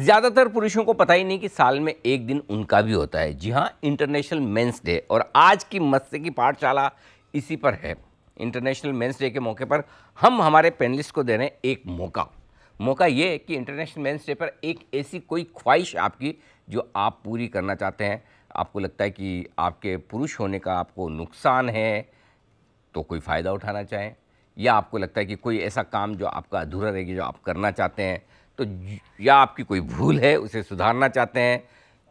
ज़्यादातर पुरुषों को पता ही नहीं कि साल में एक दिन उनका भी होता है। जी हाँ, इंटरनेशनल मेंस डे। और आज की मस्ती की पाठशाला इसी पर है। इंटरनेशनल मेंस डे के मौके पर हम हमारे पैनलिस्ट को दे रहे हैं एक मौका ये है कि इंटरनेशनल मेंस डे पर एक ऐसी कोई ख्वाहिश आपकी जो आप पूरी करना चाहते हैं, आपको लगता है कि आपके पुरुष होने का आपको नुकसान है तो कोई फ़ायदा उठाना चाहें, या आपको लगता है कि कोई ऐसा काम जो आपका अधूरा रह गया जो आप करना चाहते हैं, तो या आपकी कोई भूल है उसे सुधारना चाहते हैं,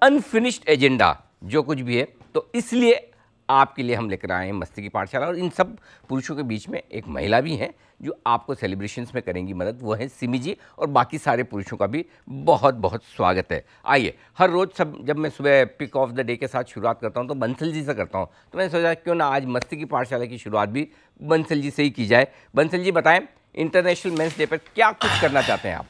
अनफिनिश्ड एजेंडा जो कुछ भी है, तो इसलिए आपके लिए हम लेकर आए हैं मस्ती की पाठशाला। और इन सब पुरुषों के बीच में एक महिला भी हैं जो आपको सेलिब्रेशंस में करेंगी मदद, वो है सिमी जी। और बाकी सारे पुरुषों का भी बहुत बहुत स्वागत है। आइए, हर रोज़ जब मैं सुबह पिक ऑफ द डे के साथ शुरुआत करता हूं तो बंसल जी से करता हूं, तो मैंने सोचा क्यों ना आज मस्ती की पाठशाला की शुरुआत भी बंसल जी से ही की जाए। बंसल जी बताएं, इंटरनेशनल मेंस डे पर क्या कुछ करना चाहते हैं आप?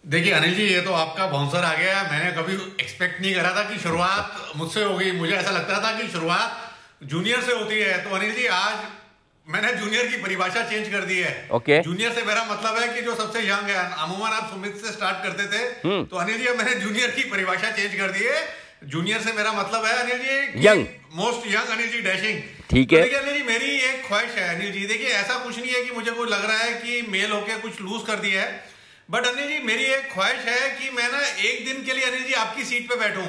देखिए अनिल जी, ये तो आपका बाउंसर आ गया। मैंने कभी एक्सपेक्ट नहीं करा था कि शुरुआत मुझसे होगी। मुझे ऐसा लगता था कि शुरुआत जूनियर से होती है। तो अनिल जी, आज मैंने जूनियर की परिभाषा चेंज कर दी है। ओके। जूनियर से मेरा मतलब है कि जो सबसे यंग है। अमूमन आप सुमित से स्टार्ट करते थे, तो अनिल जी मैंने जूनियर की परिभाषा चेंज कर दी है। जूनियर से मेरा मतलब है Anil ji young, most young Anil ji, dashing. ठीक है। देखिए अनिल जी, मेरी एक ख्वाहिश है अनिल जी। देखिए ऐसा कुछ नहीं है कि मुझे कोई लग रहा है कि मेल होके कुछ लूज कर दिया है, बट अनिल जी मेरी एक ख्वाहिश है कि मैं ना एक दिन के लिए अनिल जी आपकी सीट पे बैठूं।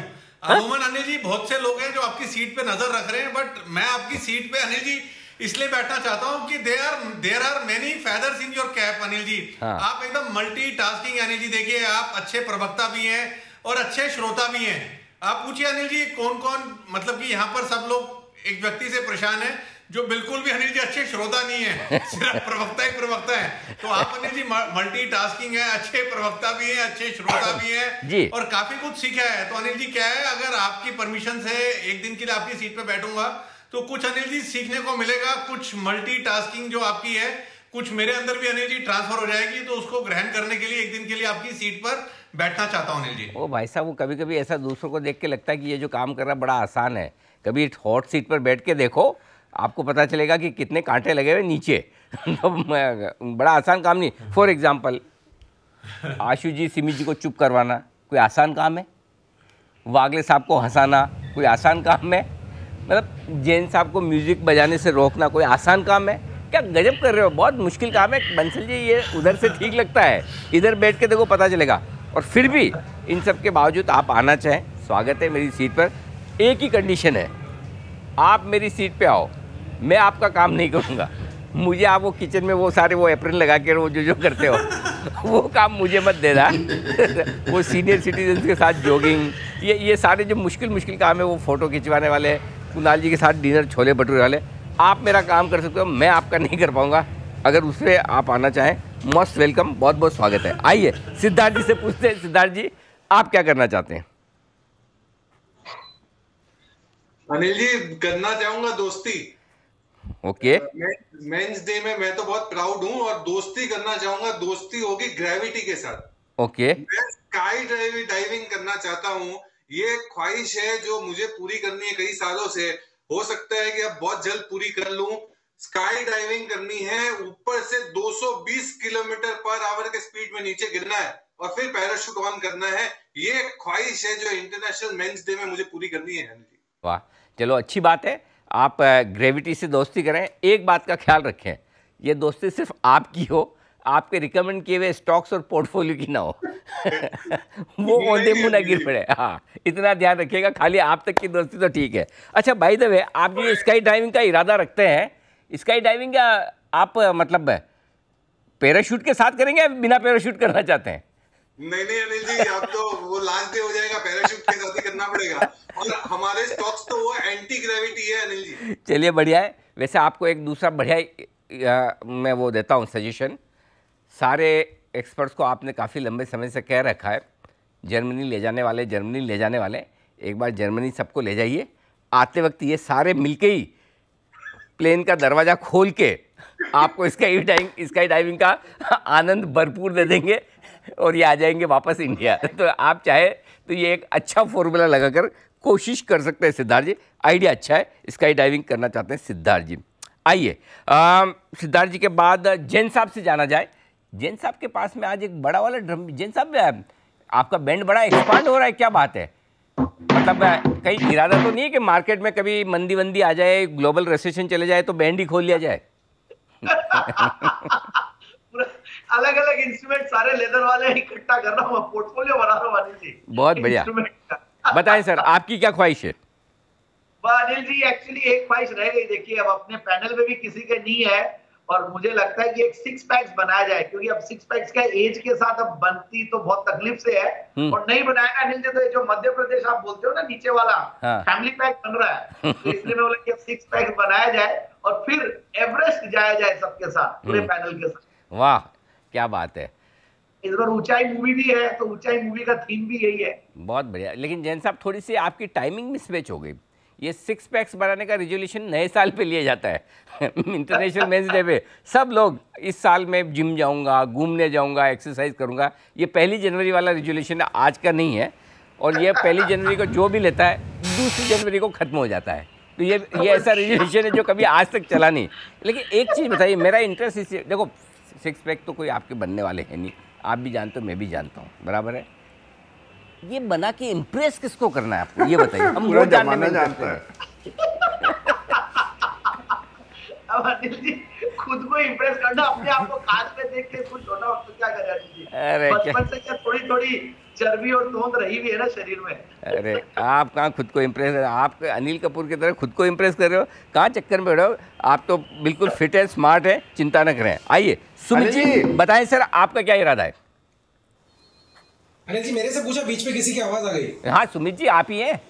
अमूमन अनिल जी बहुत से लोग हैं जो आपकी सीट पे नजर रख रहे हैं, बट मैं आपकी सीट पे अनिल जी इसलिए बैठना चाहता हूं कि there are many feathers in your cap Anil ji. आप एकदम मल्टी टास्किंग अनिल जी। देखिए आप अच्छे प्रवक्ता भी हैं और अच्छे श्रोता भी हैं। आप पूछिए अनिल जी कौन कौन, मतलब कि यहाँ पर सब लोग एक व्यक्ति से परेशान है जो बिल्कुल भी अनिल जी अच्छे श्रोता नहीं है, सिर्फ प्रवक्ता ही प्रवक्ता है। तो आप अनिल जी मल्टी टास्किंग है, अच्छे प्रवक्ता भी हैं, अच्छे श्रोता भी हैं और काफी कुछ सीखा है। तो अनिल जी क्या है, अगर आपकी परमिशन से एक दिन के लिए आपकी सीट पे बैठूंगा तो कुछ अनिल जी सीखने को मिलेगा। कुछ मल्टी टास्किंग जो आपकी है, कुछ मेरे अंदर भी अनिल जी ट्रांसफर हो जाएगी। तो उसको ग्रहण करने के लिए एक दिन के लिए आपकी सीट पर बैठना चाहता हूँ अनिल जी। ओ भाई साहब, वो कभी कभी ऐसा दूसरों को देख के लगता है कि ये जो काम कर रहा बड़ा आसान है। कभी हॉट सीट पर बैठ के देखो, आपको पता चलेगा कि कितने कांटे लगे हुए नीचे। तो बड़ा आसान काम नहीं। फॉर एग्जाम्पल, आशु जी सिमी जी को चुप करवाना कोई आसान काम है? वागले साहब को हंसाना कोई आसान काम है? मतलब जैन साहब को म्यूजिक बजाने से रोकना कोई आसान काम है? क्या गजब कर रहे हो, बहुत मुश्किल काम है। बंसल जी ये उधर से ठीक लगता है, इधर बैठ के देखो पता चलेगा। और फिर भी इन सब के बावजूद आप आना चाहें, स्वागत है मेरी सीट पर। एक ही कंडीशन है, आप मेरी सीट पे आओ, मैं आपका काम नहीं करूँगा। मुझे आप वो किचन में वो सारे वो एप्रन लगा के वो जो करते हो वो काम मुझे मत देना। वो सीनियर सिटीजन्स के साथ जॉगिंग, ये सारे जो मुश्किल काम है, वो फ़ोटो खिंचवाने वाले, कुणाल जी के साथ डिनर छोले भटूरे वाले, आप मेरा काम कर सकते हो, मैं आपका नहीं कर पाऊँगा। अगर उससे आप आना चाहें, मोस्ट वेलकम, बहुत बहुत स्वागत है। आइए सिद्धार्थ जी से पूछते हैं। सिद्धार्थ जी, आप क्या करना चाहते हैं? अनिल जी, करना चाहूंगा दोस्ती। ओके। मेंस डे में मैं तो बहुत प्राउड हूं और दोस्ती करना चाहूंगा। दोस्ती होगी ग्रेविटी के साथ। ओके। मैं स्काई डाइविंग करना चाहता हूं। ये ख्वाहिश है जो मुझे पूरी करनी है कई सालों से। हो सकता है कि अब बहुत जल्द पूरी कर लूं। स्काई डाइविंग करनी है, ऊपर से 220 किलोमीटर पर आवर के स्पीड में नीचे गिरना है और फिर पैराशूट ऑन करना है। ये ख्वाहिश है जो इंटरनेशनल मेंस डे में मुझे पूरी करनी है। वाह, चलो अच्छी बात है, आप ग्रेविटी से दोस्ती करें। एक बात का ख्याल रखें, ये दोस्ती सिर्फ आपकी हो, आपके रिकमेंड किए हुए स्टॉक्स और पोर्टफोलियो की ना हो। वो ओंधे मुंह ना गिर पड़े। हाँ, इतना ध्यान रखिएगा। खाली आप तक की दोस्ती तो ठीक है। अच्छा, बाय द वे, आप जो स्काई डाइविंग का इरादा रखते हैं, स्काई डाइविंग का आप मतलब पैराशूट के साथ करेंगे या बिना पैराशूट करना चाहते हैं? नहीं अनिल जी, अब तो वो लास्ट डे हो जाएगा, पैराशूट के साथ ही करना पड़ेगा। और हमारे स्टॉक्स तो वो एंटी ग्रेविटी है अनिल जी। चलिए बढ़िया है। वैसे आपको एक दूसरा बढ़िया मैं वो देता हूँ सजेशन। सारे एक्सपर्ट्स को आपने काफ़ी लंबे समय से कह रखा है, जर्मनी ले जाने वाले। एक बार जर्मनी सबको ले जाइए। आते वक्त ये सारे मिलके ही प्लेन का दरवाज़ा खोल के आपको स्काई डाइविंग का आनंद भरपूर दे देंगे और ये आ जाएंगे वापस इंडिया। तो आप चाहे तो ये एक अच्छा फॉर्मूला लगाकर कोशिश कर सकते हैं सिद्धार्थ जी। आइडिया अच्छा है, स्काई डाइविंग करना चाहते हैं सिद्धार्थ जी। आइए सिद्धार्थ जी के बाद जैन साहब से जाना जाए। जैन साहब के पास में आज एक बड़ा वाला ड्रम, जैन साहब आपका बैंड बड़ा एक्सपांड हो रहा है, क्या बात है? मतलब कहीं इरादा तो नहीं है कि मार्केट में कभी मंदी वंदी आ जाए, ग्लोबल रिसेशन चले जाए तो बैंड ही खोल लिया जाए? अलग अलग इंस्ट्रूमेंट सारे लेदर वाले इकट्ठा कर रहा हूँ, पोर्टफोलियो बना रहा हूँ अनिल जी। बहुत बढ़िया। बताएं सर, आपकी क्या ख्वाहिश है? अनिल जी एक्चुअली एक ख्वाहिश रह गई, देखिए अब अपने पैनल में भी किसी के नहीं है, और मुझे लगता है कि एक 6 पैक्स बनाया जाए, क्योंकि अब 6 पैक्स का एज के साथ अब बनती तो बहुत तकलीफ से है, और नहीं बनाएगा अनिल जी तो ये जो मध्य प्रदेश आप बोलते हो ना नीचे वाला, हाँ। फैमिली पैक बन रहा है, तो इसलिए मैं बोला कि अब 6 पैक्स बनाया जाए और फिर एवरेस्ट जाया जाए सबके साथ, पूरे पैनल के साथ। वाह क्या बात है। इस बार ऊंचाई मूवी भी है, तो ऊंचाई मूवी का थीम भी यही है। बहुत बढ़िया। लेकिन जैन साहब थोड़ी सी आपकी टाइमिंग मिसमैच हो गई। ये 6 पैक्स बनाने का रेजोल्यूशन नए साल पे लिया जाता है इंटरनेशनल मेंस डे पे सब लोग इस साल में जिम जाऊंगा, घूमने जाऊंगा, एक्सरसाइज करूंगा। ये 1 जनवरी वाला रेजोल्यूशन आज का नहीं है, और ये 1 जनवरी को जो भी लेता है 2 जनवरी को ख़त्म हो जाता है। तो ये ऐसा रेजोल्यूशन है जो कभी आज तक चला नहीं। लेकिन एक चीज़ बताइए, मेरा इंटरेस्ट इससे, देखो 6 पैक तो कोई आपके बनने वाले हैं नहीं, आप भी जानते हो, मैं भी जानता हूँ, बराबर है। ये बना के इम्प्रेस किसको करना है आपको, ये बताइए। हम पूरा वो जानने जमाना में जानता है। अब अनिल जी खुद को इम्प्रेस करना, अपने आप को कांच में देख के कुछ छोटा हो तो क्या करें अनिल जी? अरे बचपन से क्या थोड़ी थोड़ी चर्बी और तोंद रही भी है ना शरीर में। अरे आप कहाँ खुद को इम्प्रेस कर, आप अनिल कपूर की तरह खुद को इम्प्रेस कर रहे हो, कहाँ चक्कर में बैठे हो? आप तो बिल्कुल फिट है, स्मार्ट है, चिंता न करें। आइए सुमित जी बताएं सर, आपका क्या इरादा है? अनिल जी मेरे से पूछा, बीच में किसी की आवाज आ गई। हाँ सुमित जी आप ही हैं।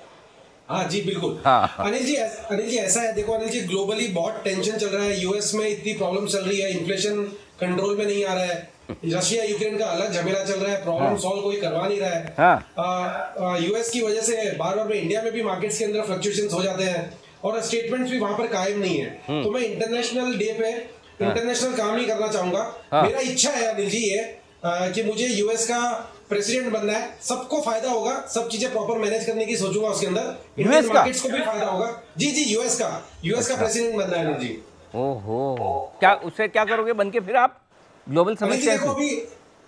हाँ जी बिल्कुल। हाँ। अनिल जी ऐसा है, देखो अनिल जी ग्लोबली बहुत टेंशन चल रहा है, यूएस में इतनी प्रॉब्लम चल रही है, इन्फ्लेशन कंट्रोल में नहीं आ रहा है, रशिया यूक्रेन का अलग झमेला चल रहा है, प्रॉब्लम सॉल्व कोई करवा नहीं रहा है। हाँ। यूएस की वजह से बार बार में इंडिया में भी मार्केट्स के अंदर फ्लक्चुएशंस हो जाते हैं, और स्टेटमेंट्स भी वहां पर कायम नहीं है। तो मैं इंटरनेशनल डे पे इंटरनेशनल काम नहीं करना चाहूंगा। मेरा इच्छा है अनिल जी ये कि मुझे यूएस का प्रेसिडेंट बनना है, सबको फायदा होगा, सब चीजें प्रॉपर मैनेज करने की सोचूंगा, उसके अंदर इंडियन मार्केट्स को भी फायदा होगा। जी यूएस का प्रेसिडेंट बनना है अनिल जी। ओहो, क्या उससे क्या करोगे बन के फिर आप? ग्लोबल समस्या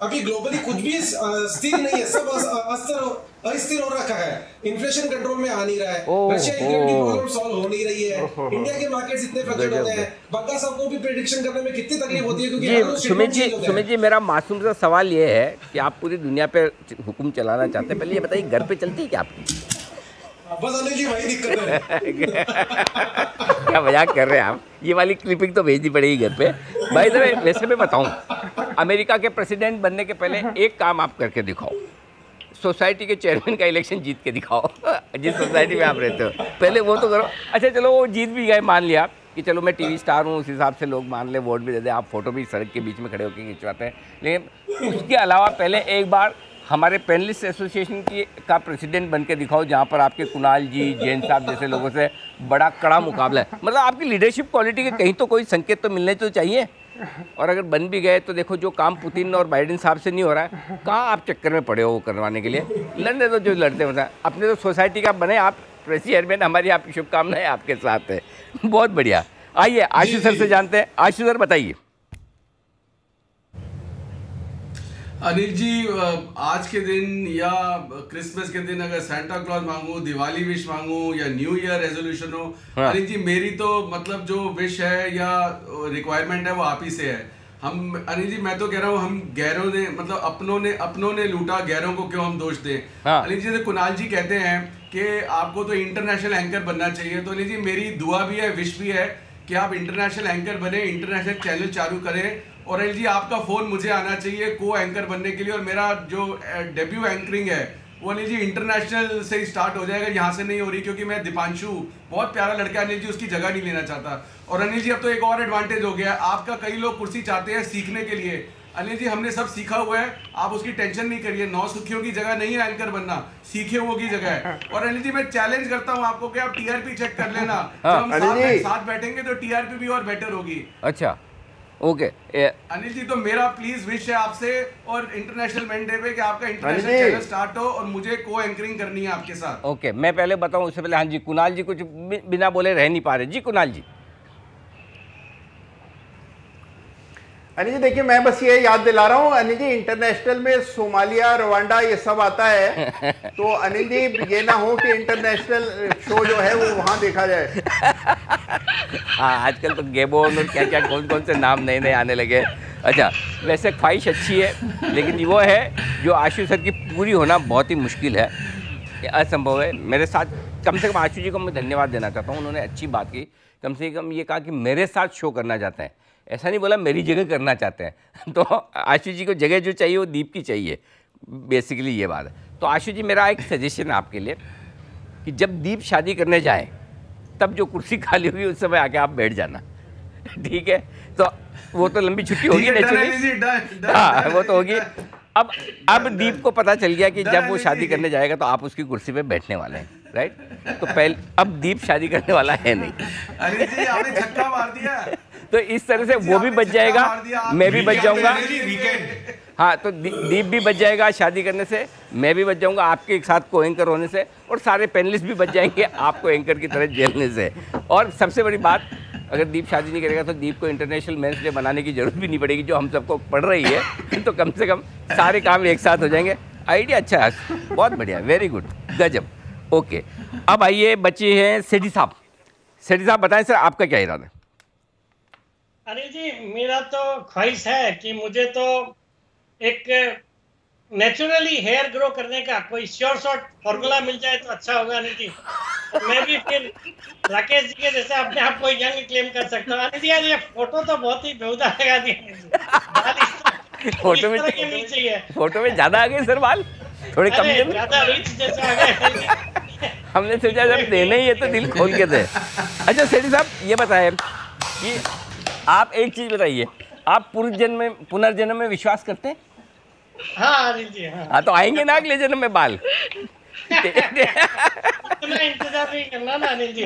अभी ग्लोबली कुछ भी स्थिर नहीं है, सब अस्थिर हो रखा है, इन्फ्लेशन कंट्रोल में आ नहीं रहा है, रशिया यूक्रेन की प्रॉब्लम सॉल्व हो नहीं रही है, इंडिया के मार्केट्स इतने फ्लक्चुएट होते हैं, बग्गा साहब को भी प्रेडिक्शन करने में कितनी तकलीफ होती है, क्योंकि सुमित जी मेरा मासूम सा सवाल ये है कि आप पूरी दुनिया पे हुक्म चलाना चाहते हैं, पहले ये बताइए घर पे चलती है क्या आपकी? बस अनिल जी वही दिक्कत है। क्या मजाक कर रहे हैं आप? ये वाली क्लिपिंग तो भेजनी पड़ेगी घर पे। भाई साहब वैसे मैं बताऊं, अमेरिका के प्रेसिडेंट बनने के पहले एक काम आप करके दिखाओ, सोसाइटी के चेयरमैन का इलेक्शन जीत के दिखाओ जिस सोसाइटी में आप रहते हो, पहले वो तो करो। अच्छा चलो वो जीत भी गए, मान लिया कि चलो मैं टीवी स्टार हूँ, उस हिसाब से लोग मान ले, वोट भी दे दे, आप फोटो भी सड़क के बीच में खड़े होकर खिंचवाते हैं, लेकिन उसके अलावा पहले एक बार हमारे पैनलिस्ट एसोसिएशन की का प्रेसिडेंट बन के दिखाओ, जहाँ पर आपके कुणाल जी, जैन साहब जैसे लोगों से बड़ा कड़ा मुकाबला है। मतलब आपकी लीडरशिप क्वालिटी के कहीं तो कोई संकेत तो मिलने तो चाहिए। और अगर बन भी गए तो देखो जो काम पुतिन और बाइडेन साहब से नहीं हो रहा है, कहाँ आप चक्कर में पड़े हो वो करवाने के लिए? लड़ने तो जो लड़ते होता है, अपने तो सोसाइटी का बने आप चेयरमैन, हमारी आपकी शुभकामनाएं आपके साथ है। बहुत बढ़िया। आइए आशीष सर से जानते हैं। आशीष सर बताइए। अनिल जी आज के दिन या क्रिसमस के दिन अगर सेंटा क्लॉज मांगू, दिवाली विश मांगू या न्यू ईयर रेजोल्यूशन हो, अनिल जी मेरी तो मतलब जो विश है या रिक्वायरमेंट है वो आप ही से है। हम अनिल जी मैं तो कह रहा हूँ, हम गैरों ने मतलब अपनों ने लूटा, गैरों को क्यों हम दोष दें। अनिल जी जैसे कुणाल जी कहते हैं कि आपको तो इंटरनेशनल एंकर बनना चाहिए, तो अनिल जी मेरी दुआ भी है, विश भी है कि आप इंटरनेशनल एंकर बने, इंटरनेशनल चैनल चालू करें, और अनिल जी आपका फोन मुझे आना चाहिए को एंकर बनने के लिए, और मेरा जो डेब्यू एंकरिंग है वो अनिल जी इंटरनेशनल से ही स्टार्ट हो जाएगा, यहाँ से नहीं हो रही, क्योंकि मैं दीपांशु बहुत प्यारा लड़का अनिल जी, उसकी जगह नहीं लेना चाहता। और अनिल जी अब तो एक और एडवांटेज हो गया, आपका कई लोग कुर्सी चाहते हैं सीखने के लिए, अनिल जी हमने सब सीखा हुआ है, आप उसकी टेंशन नहीं करिए, 9 सुखियों की जगह नहीं है एंकर बनना, सीखे हुओं की जगह है। और अनिल जी मैं चैलेंज करता हूँ आपको कि आप टीआरपी चेक कर लेना, जब हम साथ बैठेंगे तो टीआरपी भी और बेटर होगी। अच्छा ओके अनिल जी तो मेरा प्लीज विश है आपसे और इंटरनेशनल मेन डे पे कि आपका इंटरनेशनल चैनल स्टार्ट हो और मुझे को एंकरिंग करनी है आपके साथ। ओके मैं पहले बताऊं उससे पहले, हाँ जी कुणाल जी कुछ बिना बोले रह नहीं पा रहे। जी कुणाल जी। अनिल जी देखिए, मैं बस ये याद दिला रहा हूँ अनिल जी, इंटरनेशनल में सोमालिया, रवांडा ये सब आता है, तो अनिल जी ये ना हो कि इंटरनेशनल शो जो है वो वहाँ देखा जाए। हाँ, आजकल तो गेबोन और क्या क्या कौन कौन से नाम नए नए आने लगे। अच्छा, वैसे ख्वाहिश अच्छी है, लेकिन वो है जो आशु सर की पूरी होना बहुत ही मुश्किल है, असंभव है। मेरे साथ कम से कम आशु जी को मैं धन्यवाद देना चाहता हूँ, उन्होंने अच्छी बात की। कम से कम ये कहा कि मेरे साथ शो करना चाहते हैं, ऐसा नहीं बोला मेरी जगह करना चाहते हैं। तो आशु जी को जगह जो चाहिए वो दीप की चाहिए, बेसिकली ये बात है। तो आशु जी, मेरा एक सजेशन है आपके लिए कि जब दीप शादी करने जाए तब जो कुर्सी खाली होगी उस समय आके आप बैठ जाना, ठीक है? तो वो तो लंबी छुट्टी होगी नेचुरली, हाँ वो तो होगी। अब दीप को पता चल गया कि जब वो शादी करने जाएगा तो आप उसकी कुर्सी पे बैठने वाले हैं, राइट? तो पहले अब दीप शादी करने वाला है नहीं। अनिल जी आपने छक्का मार दिया। तो इस तरह से वो भी बच जाएगा, मैं भी बच जाऊंगा। वीकेंड, हाँ, तो दीप भी बच जाएगा शादी करने से, मैं भी बच जाऊंगा आपके एक साथ को एंकर होने से, और सारे पैनलिस्ट भी बच जाएंगे आपको एंकर की तरह झेलने से। और सबसे बड़ी बात, अगर दीप शादी नहीं करेगा तो दीप को इंटरनेशनल मेंस डे बनाने की जरूरत भी नहीं पड़ेगी, जो हम सबको पड़ रही है। तो कम से कम सारे काम एक साथ हो जाएंगे। आइडिया अच्छा है, बहुत बढ़िया, वेरी गुड, गजब। ओके, अब आइए बच्चे हैं सेठी साहब। सेठी साहब बताएं सर, आपका क्या इरादा है? अनिल जी, मेरा तो ख्वाहिश है कि मुझे तो एक नेचुरली हेयर ग्रो करने का कोई श्योर शॉर्ट फॉर्मूला मिल जाए तो अच्छा होगा अनिल जी। मैं भी फिर राकेश जी के जैसे अपने आप को यंग क्लेम कर सकता हूँ। अनिल जी यार, ये फोटो तो बहुत ही बेहुदा लगा दिया। फोटो में नहीं चाहिए, फोटो में ज्यादा आ गए सर बाल, थोड़े कम ज्यादा रिच जैसे आ गए। हमने सोचा जब देने ही है तो दिल खोल के दे। अच्छा सेठी साहब, ये बताएं कि आप एक चीज बताइए, आप पुनर्जन्म में विश्वास करते हैं? हाँ अनिल जी, हाँ, तो आएंगे ना अगले जन्म में बाल? इतना इंतजार नहीं करना ना अनिल जी।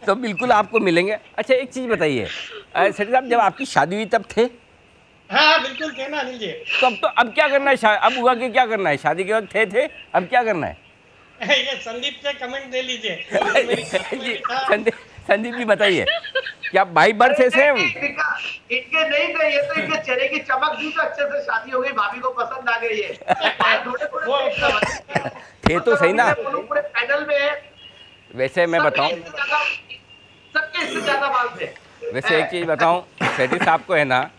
तो बिल्कुल आपको मिलेंगे। अच्छा एक चीज बताइए सेठी साहब, जब आपकी शादी हुई तब थे? हाँ बिल्कुल थे ना अनिल जी। तो अब क्या करना है? अब हुआ कि क्या करना है? शादी के वक्त थे, अब क्या करना है? ये संदीप से कमेंट दे लीजिए। संदीप जी बताइए, क्या बाई बर्थ से इनके नहीं थे, ये तो इनके चेहरे की चमक दी तो अच्छे से शादी हो गई, भाभी को पसंद आ गई है। थे तो सही ना, पूरे पैनल में। वैसे मैं बताऊं, सबके इससे ज्यादा बाल थे। वैसे एक चीज़ बताऊं सेठी साहब को, है ना,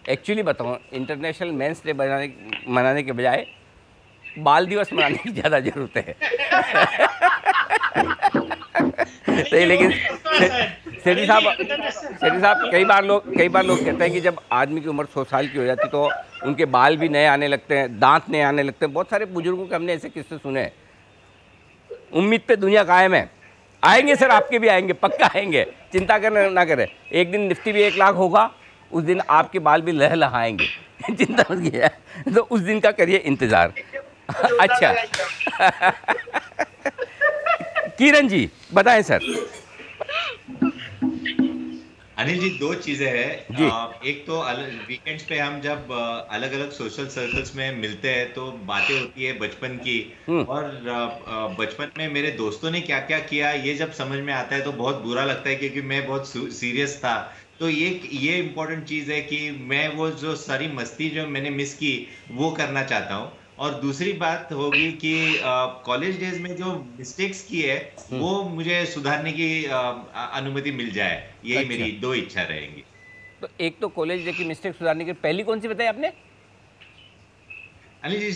एक्चुअली बताऊं, इंटरनेशनल मेंस डे मनाने के बजाय बाल दिवस मनाने की ज़्यादा ज़रूरत है। सही, लेकिन सेठी साहब कई बार लोग कहते हैं कि जब आदमी की उम्र 100 साल की हो जाती तो उनके बाल भी नए आने लगते हैं, दांत नए आने लगते हैं। बहुत सारे बुजुर्गों के हमने ऐसे किस्से सुने हैं। उम्मीद पे दुनिया कायम है, आएंगे सर, आपके भी आएंगे, पक्का आएंगे, चिंता करना ना करें। एक दिन निफ्टी भी 1 लाख होगा, उस दिन आपके बाल भी लहलहाएंगे। चिंता मत कीजिए, तो उस दिन का करिए इंतज़ार। अच्छा किरण जी बताएं सर। अनिल जी, 2 चीजें हैं। एक तो वीकेंड्स पे हम जब अलग अलग सोशल सर्कल्स में मिलते हैं तो बातें होती है बचपन की, और बचपन में मेरे दोस्तों ने क्या क्या किया ये जब समझ में आता है तो बहुत बुरा लगता है, क्योंकि मैं बहुत सीरियस था। तो ये इम्पोर्टेंट चीज़ है कि मैं वो जो सारी मस्ती जो मैंने मिस की वो करना चाहता हूँ। और दूसरी बात होगी कि कॉलेज डेज में जो मिस्टेक्स की है वो मुझे सुधारने की अनुमति मिल जाए, यही अच्छा। मेरी 2 इच्छा रहेंगी। तो एक तो कॉलेज डे की मिस्टेक सुधारने की पहली कौन सी बताई आपने? अनिल जी,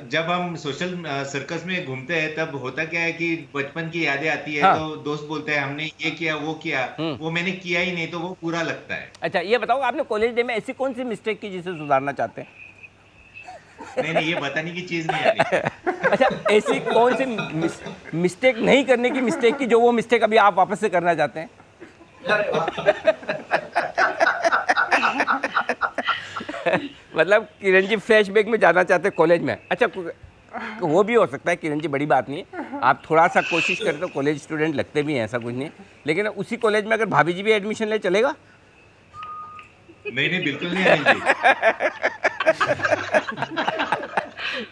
जब हम सोशल सर्कस में घूमते हैं तब होता क्या है कि बचपन की यादें आती है। हाँ। तो दोस्त बोलते हैं हमने ये किया वो किया, वो मैंने किया ही नहीं, तो वो बुरा लगता है। अच्छा ये बताओ, आपने कॉलेज डे में ऐसी कौन सी मिस्टेक की जिसे सुधारना चाहते हैं? नहीं, ये बताने की चीज नहीं है। अच्छा, ऐसी कौन सी मिस्टेक नहीं करने की मिस्टेक की जो वो मिस्टेक अभी आप वापस से करना चाहते हैं? मतलब किरण जी फ्लैशबैक में जाना चाहते हैं कॉलेज में। अच्छा, वो भी हो सकता है किरण जी, बड़ी बात नहीं है। आप थोड़ा सा कोशिश करें तो कॉलेज स्टूडेंट लगते भी हैं, ऐसा कुछ नहीं। लेकिन उसी कॉलेज में अगर भाभी जी भी एडमिशन ले, चलेगा? नहीं, बिल्कुल नहीं अनिल जी।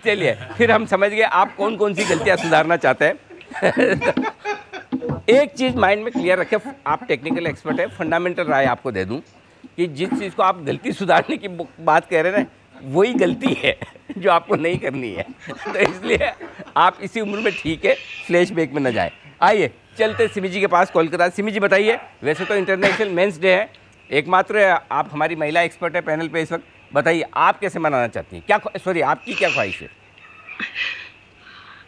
चलिए, फिर हम समझ गए आप कौन कौन सी गलतियां सुधारना चाहते हैं। एक चीज माइंड में क्लियर रखें, आप टेक्निकल एक्सपर्ट है, फंडामेंटल राय आपको दे दूं कि जिस चीज़ को आप गलती सुधारने की बात कह रहे हैं ना, वही गलती है जो आपको नहीं करनी है। तो इसलिए आप इसी उम्र में ठीक है, फ्लैशबैक में न जाएं। आइए चलते सिमी जी के पास कोलकाता। सिमी जी बताइए, वैसे तो इंटरनेशनल मेंस डे है, एकमात्र आप हमारी महिला एक्सपर्ट है पैनल पे इस वक्त, बताइए आप कैसे मनाना चाहती हैं, क्या सॉरी आपकी क्या ख्वाहिश है?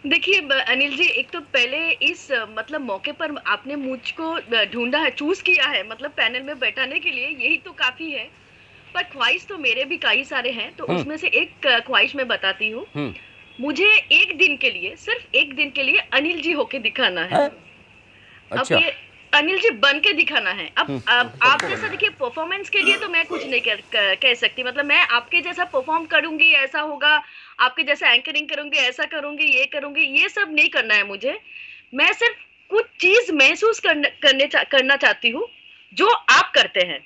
देखिए अनिल जी, एक तो पहले इस मतलब मौके पर आपने मुझको ढूंढा है, चूज किया है मतलब पैनल में बैठाने के लिए, यही तो काफी है। पर ख्वाहिश तो मेरे भी कई सारे हैं, तो उसमें से एक ख्वाहिश मैं बताती हूँ। मुझे एक दिन के लिए, सिर्फ एक दिन के लिए अनिल जी होके दिखाना है। अच्छा। अब ये अनिल जी बन के दिखाना है। अब आप जैसा देखिए, परफॉर्मेंस के लिए तो मैं कुछ नहीं कह सकती, मतलब मैं आपके जैसा परफॉर्म करूंगी ऐसा होगा, आपके जैसा एंकरिंग करूंगी ऐसा करूंगी, ये करूंगी, ये सब नहीं करना है मुझे। मैं सिर्फ कुछ चीज महसूस करना चाहती हूँ जो आप करते हैं।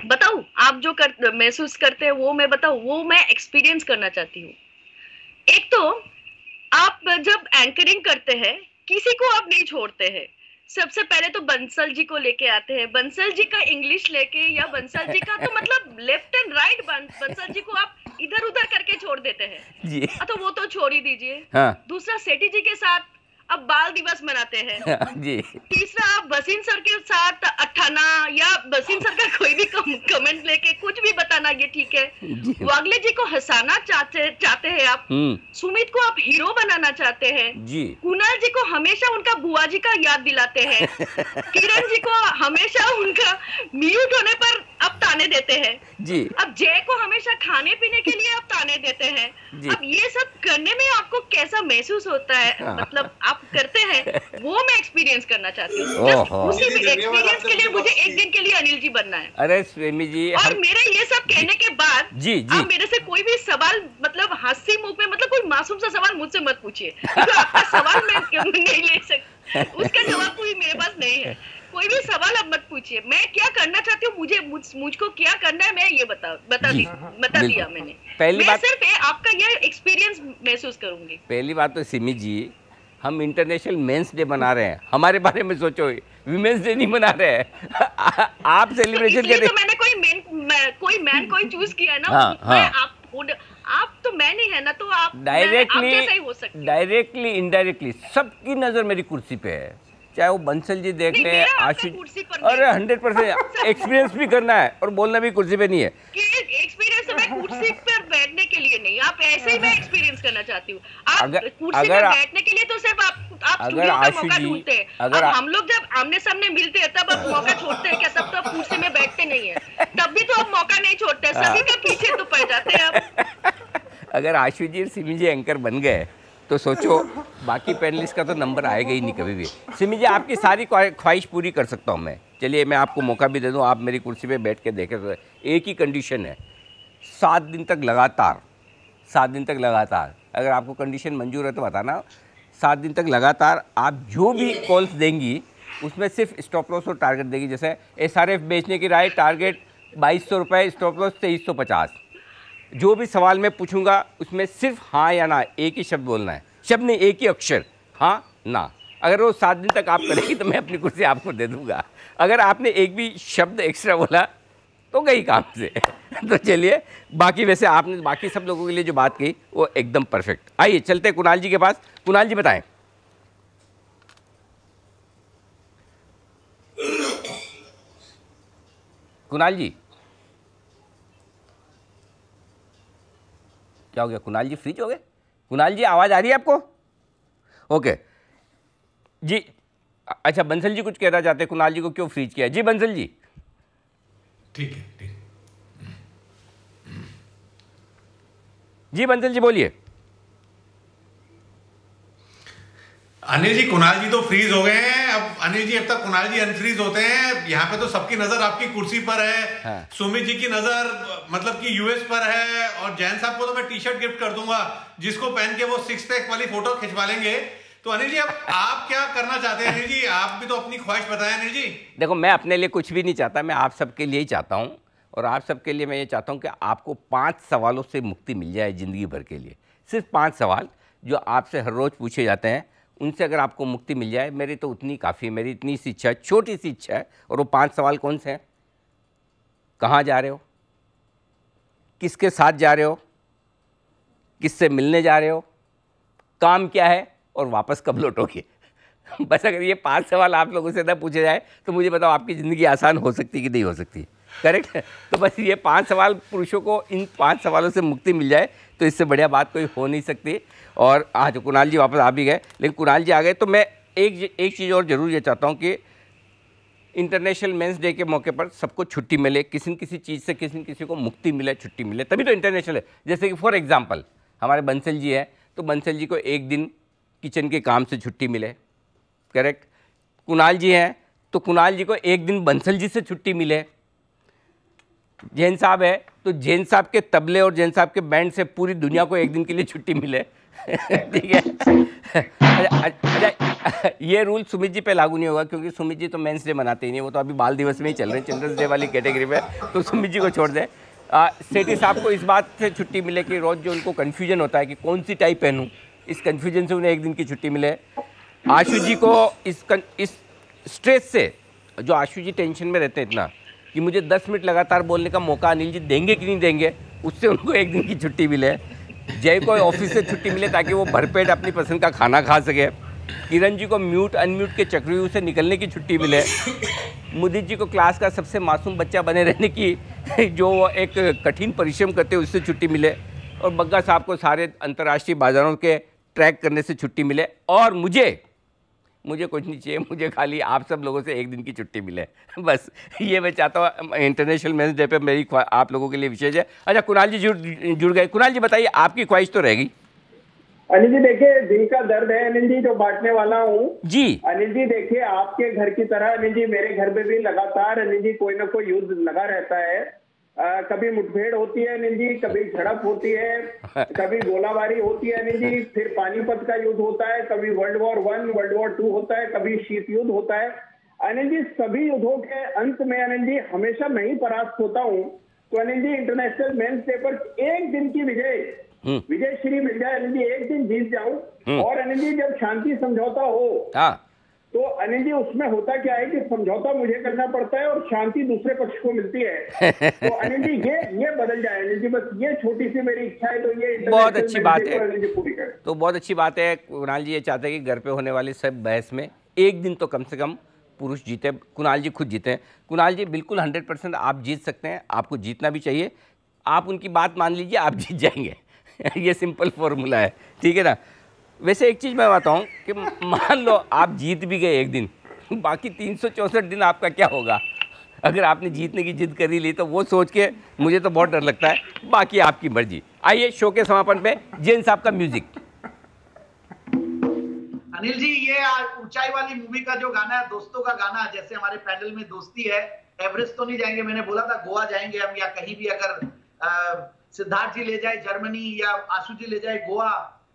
बताऊं, आप जो महसूस करते हैं वो मैं बताऊं, वो मैं एक्सपीरियंस करना चाहती हूँ। एक तो आप जब एंकरिंग करते हैं, किसी को आप नहीं छोड़ते हैं। सबसे पहले तो बंसल जी को लेके आते हैं, बंसल जी का इंग्लिश लेके, या बंसल जी का तो मतलब left and right, Bansal ji को आप इधर उधर करके छोड़ देते हैं जी। तो वो तो छोड़ ही दीजिए। हाँ। दूसरा, सेठी जी के साथ अब बाल दिवस मनाते हैं जी। तीसरा, आप बसीन सर के साथ अठाना या बसीन सर का कोई भी कमेंट लेके कुछ भी बताना, ये ठीक है। वागले जी को हंसाना चाहते हैं आप, सुमित को आप हीरो बनाना चाहते हैं जी। कुणाल जी को हमेशा उनका बुआ जी का याद दिलाते हैं। किरण जी को हमेशा उनका म्यूट होने पर अब ताने देते हैं जी। अब जय को हमेशा खाने पीने के लिए अब ताने देते हैं। अब ये सब करने में आपको कैसा महसूस होता है, मतलब आप करते हैं, वो मैं एक्सपीरियंस करना चाहती हूँ। उसी एक्सपीरियंस के लिए मुझे एक दिन के लिए अनिल जी बनना है। अरे स्वेमी जी, और मेरे ये सब कहने के बाद जी आप मेरे से कोई भी सवाल, मतलब हास्य मुख में, मतलब कोई मासूम सा सवाल मुझसे मत पूछिए, क्योंकि आपका सवाल मैं नहीं ले सकती, उसका जवाब कोई मेरे पास नहीं है। कोई भी सवाल अब मत पूछिए, मैं क्या करना चाहती हूँ, मुझको क्या करना है, मैं ये बता दिया मैंने। पहली बात सिर्फ आपका ये एक्सपीरियंस महसूस करूंगी। पहली बात तो सिमी जी, हम इंटरनेशनल मेंस डे मना रहे हैं, हमारे बारे में सोचो, विमेंस डे नहीं मना रहे हैं। आप सेलिब्रेशन कर रहे हैं। तो मैंने कोई मैन कोई चूज किया है ना। आप तो मैन ही है ना, तो आप डायरेक्टली इनडायरेक्टली सबकी नजर मेरी कुर्सी पे है, चाहे वो बंसल जी देख ले, आशीष। अरे 100% एक्सपीरियंस भी करना है और बोलना भी कुर्सी पे नहीं है। एक्सपीरियंस मैं कुर्सी पर बैठने के लिए नहीं, आप ऐसे ही मैं एक्सपीरियंस करना चाहती हूँ। आप कुर्सी पर बैठने के लिए तो सिर्फ आप स्टूडियो का मौका ढूंढते हैं। अब हम लोग जब आमने सामने मिलते हैं तब आप मौका छोड़ते हैं क्या? तब तो आप कुर्सी में बैठते नहीं है, तब भी तो आप मौका नहीं छोड़ते, सभी के पीछे तो पड़ जाते हैं आप। अगर आशु जी और सिमी जी एंकर बन गए तो सोचो बाकी पैनलिस्ट का तो नंबर आएगा ही नहीं कभी भी। सिमी जी, आपकी सारी ख्वाहिश पूरी कर सकता हूँ मैं। चलिए मैं आपको मौका भी दे दूँ, आप मेरी कुर्सी पे बैठ के देखें। तो एक ही कंडीशन है, 7 दिन तक लगातार, 7 दिन तक लगातार, अगर आपको कंडीशन मंजूर है तो बताना। 7 दिन तक लगातार आप जो भी कॉल्स देंगी उसमें सिर्फ स्टॉप लॉस और टारगेट देगी। जैसे SRF बेचने की राय, टारगेट 2200 रुपये, स्टॉप लॉस 2350। जो भी सवाल मैं पूछूंगा उसमें सिर्फ हाँ या ना, एक ही शब्द बोलना है, शब्द नहीं, एक ही अक्षर, हाँ ना। अगर वो 7 दिन तक आप करेंगे तो मैं अपनी कुर्सी आपको दे दूंगा। अगर आपने एक भी शब्द एक्स्ट्रा बोला तो गई काम से। तो चलिए, बाकी वैसे आपने बाकी सब लोगों के लिए जो बात की वो एकदम परफेक्ट। आइए चलते कुणाल जी के पास। कुणाल जी बताएं। कुणाल जी, क्या हो गया? कुणाल जी फ्रीज हो गए? कुणाल जी आवाज़ आ रही है आपको? ओके जी। अच्छा, बंसल जी कुछ कहना चाहते हैं, कुणाल जी को क्यों फ्रीज किया? जी बंसल जी। ठीक है, ठीक। जी बंसल जी बोलिए। अनिल जी, कुणाल जी तो फ्रीज हो गए हैं। अब अनिल जी, अब तक कुणाल जी अनफ्रीज होते हैं। यहाँ पे तो सबकी नजर आपकी कुर्सी पर है। हाँ। सुमित जी की नजर मतलब कि यूएस पर है, और जैन साहब को तो मैं टी-शर्ट गिफ्ट कर दूंगा जिसको पहन के वो 6 पैक वाली फोटो खिंचवा लेंगे। तो अनिल जी, अब आप क्या करना चाहते हैं? अनिल जी, आप भी तो अपनी ख्वाहिश बताएं। अनिल जी देखो, मैं अपने लिए कुछ भी नहीं चाहता, मैं आप सबके लिए ही चाहता हूँ। और आप सबके लिए मैं ये चाहता हूँ कि आपको 5 सवालों से मुक्ति मिल जाए ज़िंदगी भर के लिए। सिर्फ 5 सवाल जो आपसे हर रोज़ पूछे जाते हैं, उनसे अगर आपको मुक्ति मिल जाए, मेरी तो उतनी काफ़ी है। मेरी इतनी सी इच्छा है, छोटी सी इच्छा है। और वो 5 सवाल कौन से हैं? कहाँ जा रहे हो, किसके साथ जा रहे हो, किससे मिलने जा रहे हो, काम क्या है और वापस कब लौटोगे। बस अगर ये 5 सवाल आप लोगों से ना पूछे जाए तो मुझे बताओ आपकी ज़िंदगी आसान हो सकती कि नहीं हो सकती। करेक्ट है। तो बस ये 5 सवाल, पुरुषों को इन 5 सवालों से मुक्ति मिल जाए तो इससे बढ़िया बात कोई हो नहीं सकती। और आज कुणाल जी वापस आ भी गए, लेकिन कुणाल जी आ गए तो मैं एक चीज़ और ज़रूर ये चाहता हूँ कि इंटरनेशनल मेंस डे के मौके पर सबको छुट्टी मिले, किसी न किसी चीज़ से किसी न किसी को मुक्ति मिले, छुट्टी मिले, तभी तो इंटरनेशनल है। जैसे कि फॉर एग्जांपल हमारे बंसल जी हैं, तो बंसल जी को एक दिन किचन के काम से छुट्टी मिले। करेक्ट। कुणाल जी हैं तो कुणाल जी को एक दिन बंसल जी से छुट्टी मिले। जैन साहब है तो जैन साहब के तबले और जैन साहब के बैंड से पूरी दुनिया को एक दिन के लिए छुट्टी मिले। ठीक है। अच्छा, ये रूल सुमित जी पे लागू नहीं होगा क्योंकि सुमित जी तो मेंस डे मनाते ही नहीं, वो तो अभी बाल दिवस में ही चल रहे हैं, चिल्ड्रंस डे वाली कैटेगरी में, तो सुमित जी को छोड़ दें। सेठी साहब को इस बात से छुट्टी मिले कि रोज़ जो उनको कन्फ्यूजन होता है कि कौन सी टाई पहनूँ, इस कन्फ्यूजन से उन्हें एक दिन की छुट्टी मिले। आशु जी को इस स्ट्रेस से, जो आशु जी टेंशन में रहते हैं इतना कि मुझे 10 मिनट लगातार बोलने का मौका अनिल जी देंगे कि नहीं देंगे, उससे उनको एक दिन की छुट्टी मिले। जय को ऑफिस से छुट्टी मिले ताकि वो भरपेट अपनी पसंद का खाना खा सके। किरण जी को म्यूट अनम्यूट के चक्रव्यूह से निकलने की छुट्टी मिले। मुदित जी को क्लास का सबसे मासूम बच्चा बने रहने की जो एक कठिन परिश्रम करते हैं उससे छुट्टी मिले। और बग्गा साहब को सारे अंतर्राष्ट्रीय बाज़ारों के ट्रैक करने से छुट्टी मिले। और मुझे कुछ नहीं चाहिए, मुझे खाली आप सब लोगों से एक दिन की छुट्टी मिले। बस ये मैं चाहता हूँ। इंटरनेशनल मेंस डे पे मेरी आप लोगों के लिए विशेष है। अच्छा, कुणाल जी जुड़ गए। कुणाल जी बताइए, आपकी ख्वाहिश तो रहेगी। अनिल जी देखिए, दिल का दर्द है अनिल जी जो बांटने वाला हूँ जी। अनिल जी देखिए, आपके घर की तरह अनिल जी मेरे घर में भी लगातार अनिल जी कोई ना कोई युद्ध लगा रहता है। कभी मुठभेड़ होती है अनिल जी, कभी झड़प होती है, कभी गोलाबारी होती है अनिल जी, फिर पानीपत का युद्ध होता है, कभी World War I, World War II होता है, कभी शीत युद्ध होता है। अनिल जी सभी युद्धों के अंत में अनिल जी हमेशा मैं ही परास्त होता हूँ। तो Anil ji international men's day पर एक दिन की विजय श्री मिल जाए अनिल जी, एक दिन जीत जाऊं। और अनिल जी जब शांति समझौता हो तो अनिल जी उसमें होता क्या है कि समझौता मुझे करना पड़ता है और शांति दूसरे पक्ष को मिलती है। तो अनिल जी ये बदल जाए अनिल जी, बस ये छोटी सी मेरी इच्छा है। तो ये बहुत अच्छी बात है, अनिल जी पूरी करें तो बहुत अच्छी बात है। कुणाल जी ये चाहते हैं कि घर पे होने वाली सब बहस में एक दिन तो कम से कम पुरुष जीते, कुणाल जी खुद जीते। कुणाल जी बिल्कुल 100% आप जीत सकते हैं, आपको जीतना भी चाहिए। आप उनकी बात मान लीजिए, आप जीत जाएंगे। ये सिंपल फॉर्मूला है, ठीक है ना। वैसे एक चीज़ मैं बताऊं कि मान लो आप जीत भी गए एक दिन, बाकी 364 दिन आपका क्या होगा। अगर आपने जीतने की जिद कर ही ली तो वो सोच के मुझे तो बहुत डर लगता है। बाकी आपकी मर्जी। आइए शो के समापन पे जैन साहब का म्यूजिक। अनिल जी, ये ऊंचाई वाली मूवी का जो गाना है, दोस्तों का गाना, जैसे हमारे पैनल में दोस्ती है, एवरेस्ट तो नहीं जाएंगे, मैंने बोला था गोवा जाएंगे हम, या कहीं भी अगर सिद्धार्थ जी ले जाए जर्मनी या आशु जी ले जाए गोवा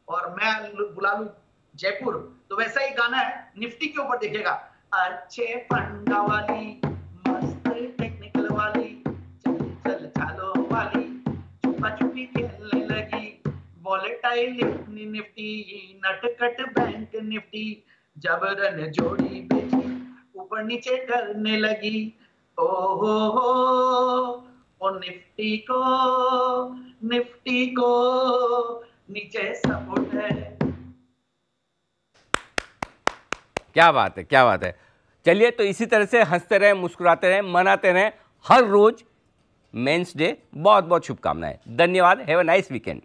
और मैं बुला लूं जयपुर, तो वैसा ही गाना है। निफ्टी के ऊपर देखिएगा, अच्छे फंडा वाली, मस्त टेक्निकल वाली, चल चालो वाली, छुपा छुपी खेलने लगी, वॉलेटाइल निफ्टी, नटकट बैंक निफ्टी, जबरन जोड़ी बेची, ऊपर नीचे करने लगी। ओ हो निफ्टी को नीचे सपोर्ट है। क्या बात है, क्या बात है। चलिए, तो इसी तरह से हंसते रहें, मुस्कुराते रहें, मनाते रहें हर रोज मेंस डे। बहुत बहुत शुभकामनाएं। धन्यवाद। Have a nice weekend.